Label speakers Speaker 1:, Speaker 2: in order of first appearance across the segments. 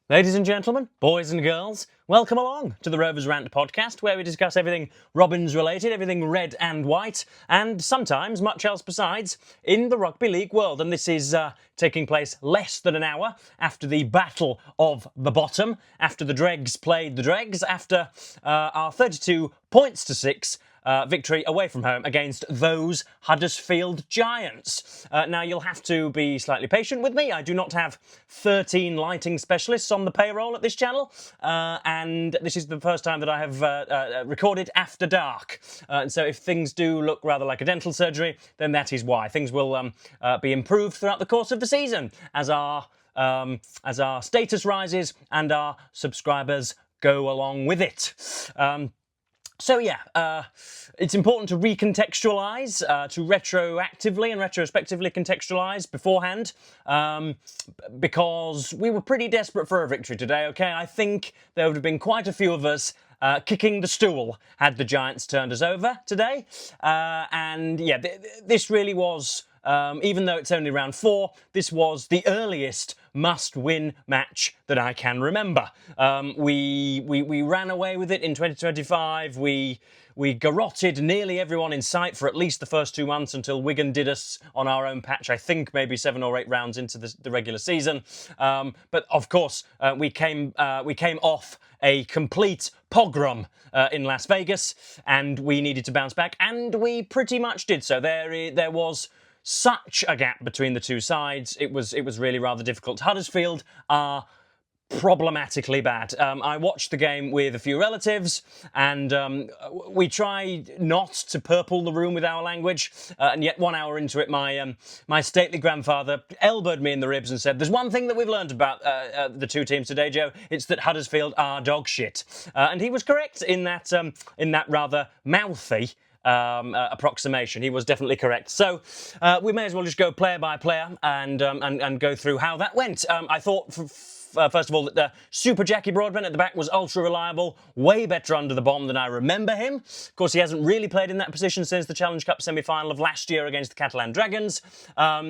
Speaker 1: Ladies and gentlemen, boys and girls, welcome along to the Rovers Rant podcast, where we discuss everything Robins related, everything red and white, and sometimes much else besides in the rugby league world. And this is taking place less than an hour after the Battle of the Bottom, after the Dregs played the Dregs, after our 32 points to 6 victory away from home against those Huddersfield Giants. Now, you'll have to be slightly patient with me. I do not have 13 lighting specialists on the payroll at this channel, and this is the first time that I have recorded after dark. And so if things do look rather like a dental surgery, then that is why. Things will be improved throughout the course of the season as our status rises and our subscribers go along with it. So yeah, it's important to recontextualise, to retroactively and retrospectively contextualise beforehand, because we were pretty desperate for a victory today, okay? I think there would have been quite a few of us kicking the stool had the Giants turned us over today. And yeah, this really was, even though it's only round 4, this was the earliest must-win match that I can remember. We ran away with it in 2025. We garrotted nearly everyone in sight for at least the first 2 months until Wigan did us on our own patch, I think maybe 7 or 8 rounds into the regular season. But of course, we came off a complete pogrom in Las Vegas, and we needed to bounce back, and we pretty much did so. There was such a gap between the two sides. It was really rather difficult. Huddersfield are problematically bad. I watched the game with a few relatives, and we tried not to purple the room with our language, and yet 1 hour into it, my stately grandfather elbowed me in the ribs and said, "There's one thing that we've learned about the two teams today, Joe. It's that Huddersfield are dog shit," and he was correct in that rather mouthy approximation. He was definitely correct. So we may as well just go player by player and go through how that went. I thought, first of all, that Super Jackie Broadbent at the back was ultra reliable, way better under the bomb than I remember him. Of course, he hasn't really played in that position since the Challenge Cup semi-final of last year against the Catalan Dragons.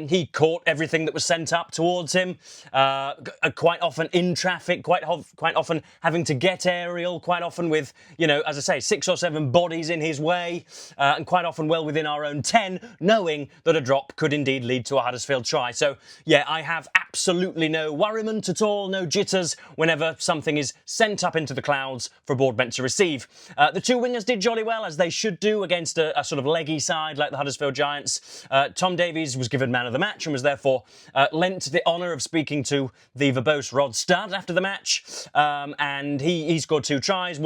Speaker 1: He caught everything that was sent up towards him, quite often in traffic, quite often having to get aerial, quite often with, as I say, 6 or 7 bodies in his way, and quite often well within our own 10, knowing that a drop could indeed lead to a Huddersfield try. So, yeah, I have absolutely no worriment at all, no jitters whenever something is sent up into the clouds for Broadbent to receive. The two wingers did jolly well, as they should do, against a sort of leggy side like the Huddersfield Giants. Tom Davies was given man of the match and was therefore lent the honour of speaking to the verbose Rod Studd after the match. And he scored 2 tries,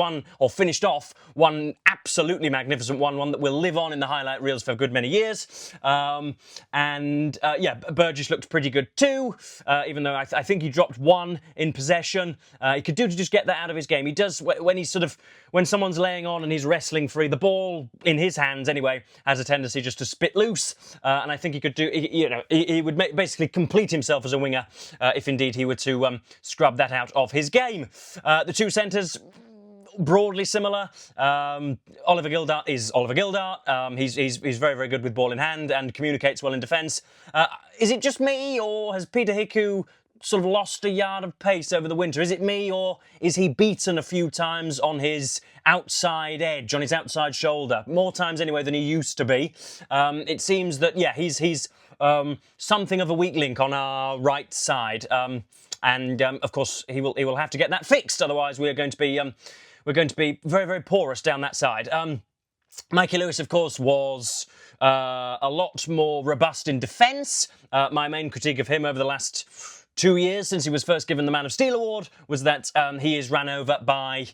Speaker 1: finished off one absolutely magnificent one that will live on in the highlight reels for a good many years. Burgess looked pretty good too, even though I think he dropped 1 in possession. He could do to just get that out of his game. He does when someone's laying on and he's wrestling free, the ball in his hands anyway has a tendency just to spit loose. And I think he could do, he would basically complete himself as a winger if indeed he were to scrub that out of his game. The two centres, broadly similar. Oliver Gildart is Oliver Gildart. He's very, very good with ball in hand and communicates well in defence. Is it just me, or has Peter Hiku sort of lost a yard of pace over the winter? Is it me, or is he beaten a few times on his outside edge, on his outside shoulder? More times anyway than he used to be. It seems that, yeah, he's something of a weak link on our right side. Of course, he will have to get that fixed. Otherwise, we're going to be very, very porous down that side. Mikey Lewis, of course, was a lot more robust in defence. My main critique of him over the last 2 years, since he was first given the Man of Steel award, was that he is ran over by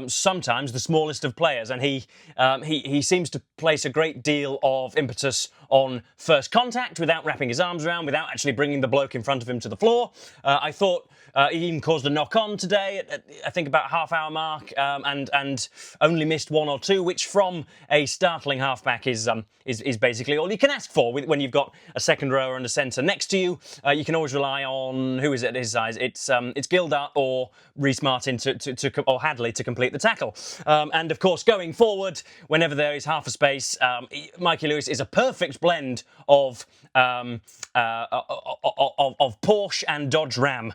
Speaker 1: sometimes the smallest of players, and he seems to place a great deal of impetus on first contact without wrapping his arms around, without actually bringing the bloke in front of him to the floor. I thought he even caused a knock-on today at I think about half-hour mark, and only missed 1 or 2, which from a startling halfback is basically all you can ask for. When you've got a second rower and a centre next to you, you can always rely on, who is it at his size? It's Gildart or Reece Martin or Hadley to complete the tackle. And of course, going forward, whenever there is half a space, Mikey Lewis is a perfect blend of Porsche and Dodge Ram.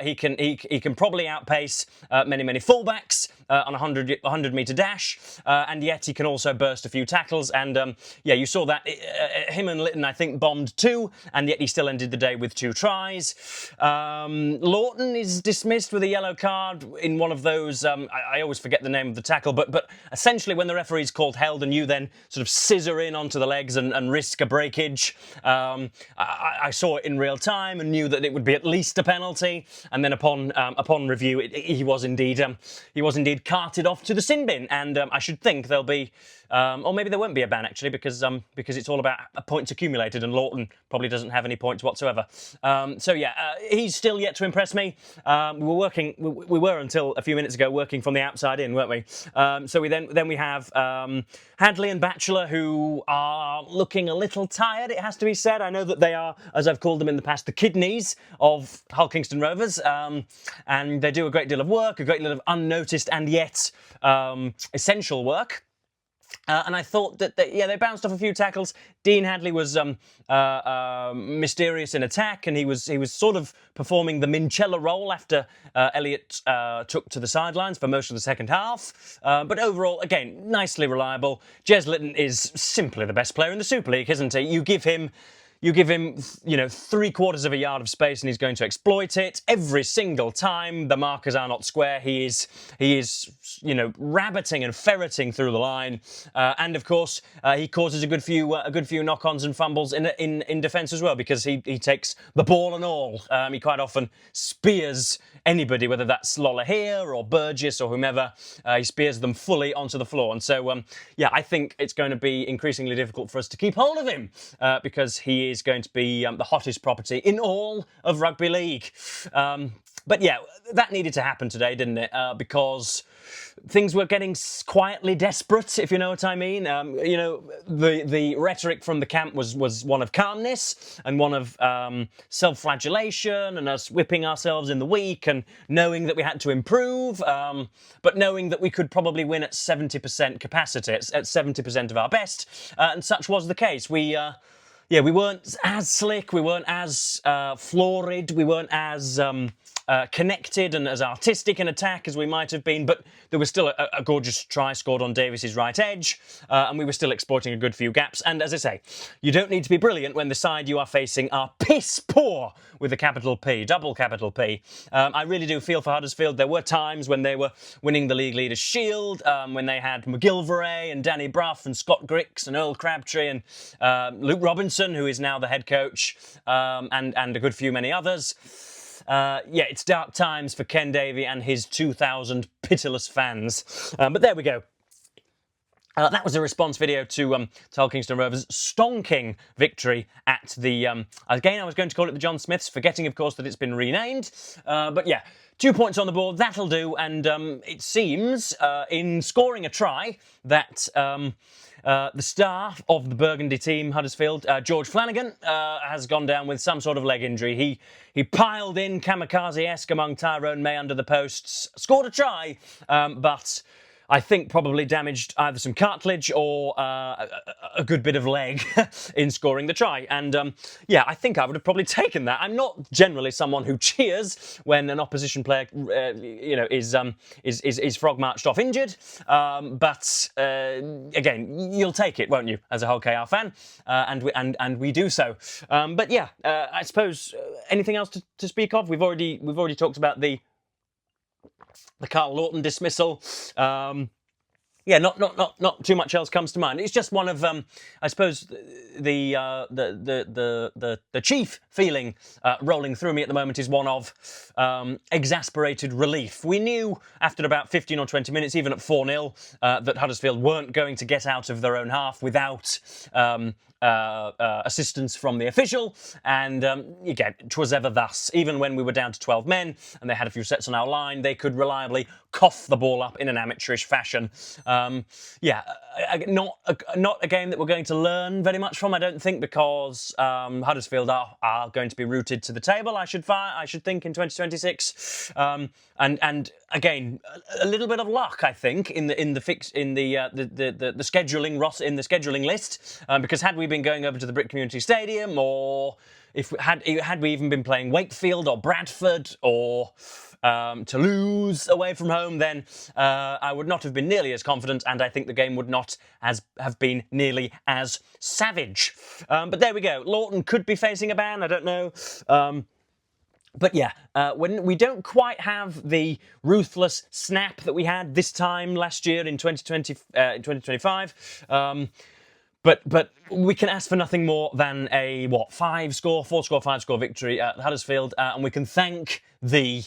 Speaker 1: He can probably outpace many fullbacks on a 100-meter dash, and yet he can also burst a few tackles. And yeah, you saw that him and Litton, I think, bombed 2, and yet he still ended the day with 2 tries. Lawton is dismissed with a yellow card in one of those. I always forget the name of the tackle, but essentially when the referee's called held and you then sort of scissor in onto the legs and risk a breakage. I saw it in real time and knew that it would be at least a penalty. And then upon review, he was indeed carted off to the sin bin. And I should think there'll be, or maybe there won't be a ban actually, because it's all about points accumulated, and Lawton probably doesn't have any points whatsoever. So yeah, he's still yet to impress me. We were until a few minutes ago working from the outside in, weren't we? So we have Hadley and Batchelor, who are looking a little tired, it has to be said. I know that they are, as I've called them in the past, the kidneys of Kingston Rovers, and they do a great deal of work, a great deal of unnoticed and yet essential work. And I thought that they bounced off a few tackles. Dean Hadley was mysterious in attack, and he was sort of performing the Minchella role after Elliott took to the sidelines for most of the second half. But overall, again, nicely reliable. Jez Litton is simply the best player in the Super League, isn't he? You give him, 3/4 of a yard of space and he's going to exploit it every single time. The markers are not square. He is, rabbiting and ferreting through the line. And of course, he causes a good few knock-ons and fumbles in defence as well, because he takes the ball and all. He quite often spears anybody, whether that's Lolohea or Burgess or whomever. He spears them fully onto the floor. And so, I think it's going to be increasingly difficult for us to keep hold of him, because he is going to be the hottest property in all of rugby league. But yeah, that needed to happen today, didn't it? Because things were getting quietly desperate, if you know what I mean. The rhetoric from the camp was one of calmness and one of self-flagellation and us whipping ourselves in the week and knowing that we had to improve, but knowing that we could probably win at 70% capacity, at 70% of our best, and such was the case. We weren't as slick, we weren't as florid, we weren't as connected and as artistic in attack as we might have been, but there was still a gorgeous try scored on Davies's right edge, and we were still exploiting a good few gaps. And as I say, you don't need to be brilliant when the side you are facing are piss poor, with a capital P, double capital P. I really do feel for Huddersfield. There were times when they were winning the league leaders' shield, when they had McGilvray and Danny Brough and Scott Grix and Earl Crabtree and Luke Robinson, who is now the head coach, and a good few many others. It's dark times for Ken Davey and his 2,000 pitiless fans. But there we go. That was a response video to Kingston Rovers' stonking victory at the, again, I was going to call it the John Smiths, forgetting, of course, that it's been renamed. But yeah, 2 points on the board, that'll do. And it seems, in scoring a try, that the star of the Burgundy team, Huddersfield, George Flanagan, has gone down with some sort of leg injury. He piled in kamikaze-esque among Tyrone May under the posts, scored a try, but I think probably damaged either some cartilage or a good bit of leg in scoring the try. And I think I would have probably taken that. I'm not generally someone who cheers when an opposition player, is frog marched off injured. But again, you'll take it, won't you, as a Hull KR fan? And we do so. I suppose anything else to speak of? We've already talked about the Carl Lawton dismissal. Not too much else comes to mind. It's just one of, I suppose, the chief feeling rolling through me at the moment is one of exasperated relief. We knew after about 15 or 20 minutes, even at 4-0, that Huddersfield weren't going to get out of their own half without assistance from the official, and again, 'twas ever thus. Even when we were down to 12 men and they had a few sets on our line, they could reliably cough the ball up in an amateurish fashion. Not a game that we're going to learn very much from, I don't think, because Huddersfield are going to be rooted to the table, I should think, in 2026. And again, a little bit of luck, I think, in the scheduling list, because had we been going over to the Brick Community Stadium, or if had we even been playing Wakefield or Bradford or Toulouse away from home, then I would not have been nearly as confident, and I think the game would not have been nearly as savage. But there we go. Lawton could be facing a ban. I don't know. But yeah, when we don't quite have the ruthless snap that we had this time last year in 2025. But we can ask for nothing more than a 4-score victory at Huddersfield, and we can thank the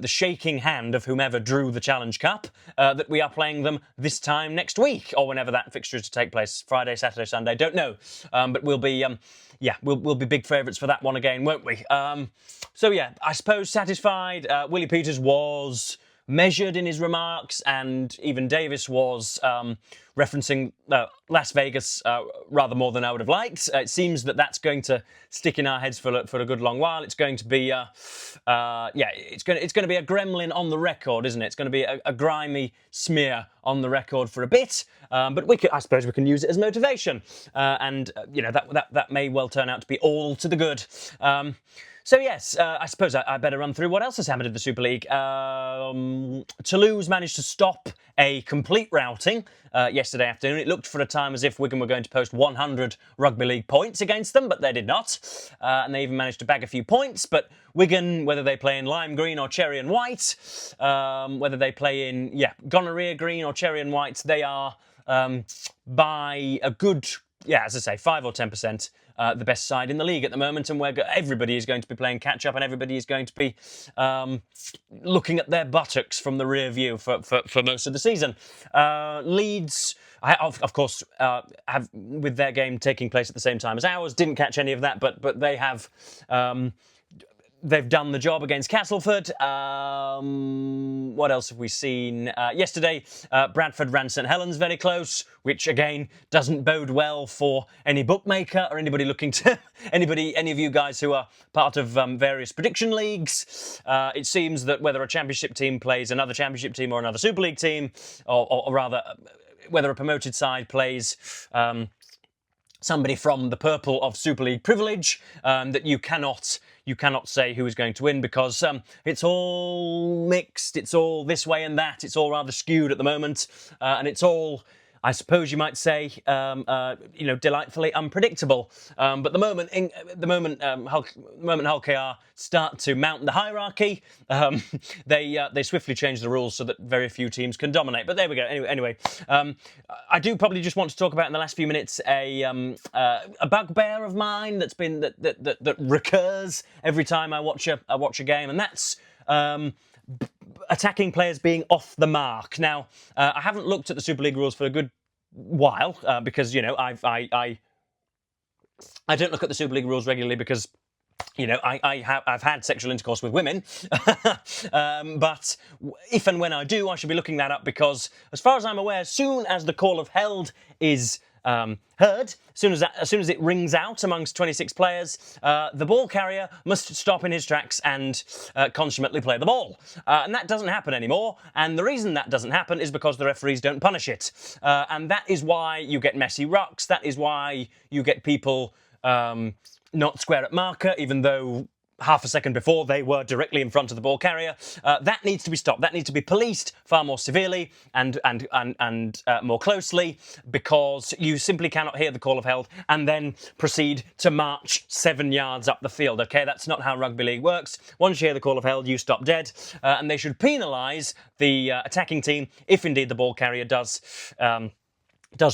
Speaker 1: shaking hand of whomever drew the Challenge Cup that we are playing them this time next week, or whenever that fixture is to take place, Friday, Saturday, Sunday, don't know. But we'll be we'll be big favourites for that one again, won't we? So yeah, I suppose satisfied. Willie Peters was measured in his remarks, and even Davis was referencing Las Vegas rather more than I would have liked. It seems that that's going to stick in our heads for a good long while. It's going to be it's going to be a gremlin on the record, isn't it? It's going to be a grimy smear on the record for a bit. But I suppose we can use it as motivation, and that may well turn out to be all to the good. So yes, I suppose I better run through what else has happened in the Super League. Toulouse managed to stop a complete routing yesterday afternoon. It looked for a time as if Wigan were going to post 100 Rugby League points against them, but they did not. And they even managed to bag a few points. But Wigan, whether they play in lime green or cherry and white, whether they play in gonorrhea green or cherry and white, they are by a good, as I say, 5 or 10%. The best side in the league at the moment, and where everybody is going to be playing catch-up, and everybody is going to be looking at their buttocks from the rear view for most of the season. Leeds, of course, have, with their game taking place at the same time as ours, didn't catch any of that, but they have... They've done the job against Castleford. What else have we seen? Yesterday, Bradford ran St Helens very close, which again doesn't bode well for any bookmaker or anybody looking to any of you guys who are part of various prediction leagues. It seems that whether a championship team plays another championship team or another Super League team, or rather whether a promoted side plays somebody from the purple of Super League privilege, that you cannot say who is going to win, because it's all mixed, it's all this way and that, it's all rather skewed at the moment, and it's all, I suppose you might say, delightfully unpredictable. But the moment Hull KR start to mount the hierarchy, they swiftly change the rules so that very few teams can dominate. But there we go. Anyway, I do probably just want to talk about in the last few minutes a bugbear of mine that recurs every time I watch a game, and that's attacking players being off the mark. Now, I haven't looked at the Super League rules for a good while because I don't look at the Super League rules regularly because I've had sexual intercourse with women, but if and when I do, I should be looking that up, because as far as I'm aware, as soon as the call of held is heard, as soon as it rings out amongst 26 players, the ball carrier must stop in his tracks and consummately play the ball. And that doesn't happen anymore. And the reason that doesn't happen is because the referees don't punish it. And that is why you get messy rucks. That is why you get people not square at marker, even though half a second before they were directly in front of the ball carrier. That needs to be stopped. That needs to be policed far more severely and more closely, because you simply cannot hear the call of held and then proceed to march 7 yards up the field. Okay, that's not how rugby league works. Once you hear the call of held, you stop dead, and they should penalise the attacking team if indeed the ball carrier does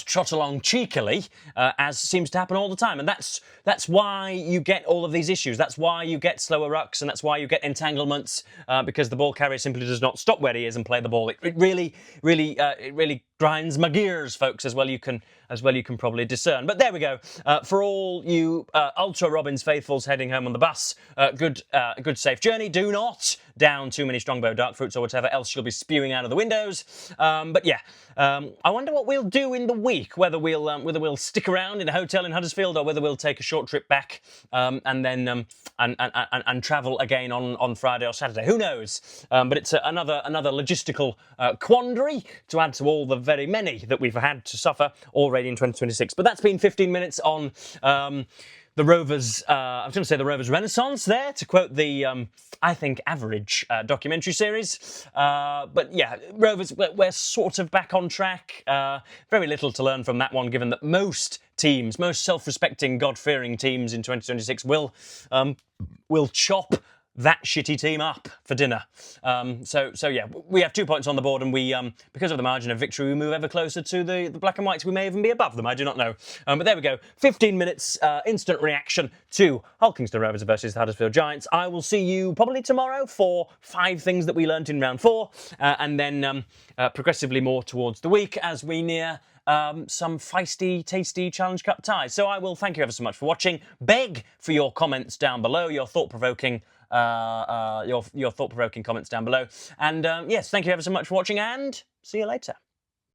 Speaker 1: trot along cheekily, as seems to happen all the time. And that's why you get all of these issues. That's why you get slower rucks, and that's why you get entanglements, because the ball carrier simply does not stop where he is and play the ball. It really grinds my gears, folks, as well you can probably discern. But there we go. For all you Ultra Robbins faithfuls heading home on the bus, good safe journey. Do not down too many Strongbow dark fruits or whatever else she'll be spewing out of the windows. But yeah, I wonder what we'll do in the week, whether we'll stick around in a hotel in Huddersfield or whether we'll take a short trip back and then and travel again on Friday or Saturday. Who knows? But it's another logistical quandary to add to all the very many that we've had to suffer already in 2026. But that's been 15 minutes on the Rovers, I was going to say the Rovers Renaissance there, to quote the, I think, average documentary series. But yeah, Rovers, we're sort of back on track. Very little to learn from that one, given that most teams, most self-respecting, God-fearing teams in 2026 will chop that shitty team up for dinner. So yeah, we have 2 points on the board, and we, because of the margin of victory, we move ever closer to the black and whites. We may even be above them, I do not know. But there we go. 15 minutes, instant reaction to Kingston Rovers versus the Huddersfield Giants. I will see you probably tomorrow for 5 things that we learnt in round 4, and then progressively more towards the week as we near some feisty, tasty Challenge Cup ties. So I will thank you ever so much for watching. Beg for your comments down below, your thought-provoking comments down below. And yes, thank you ever so much for watching, and see you later.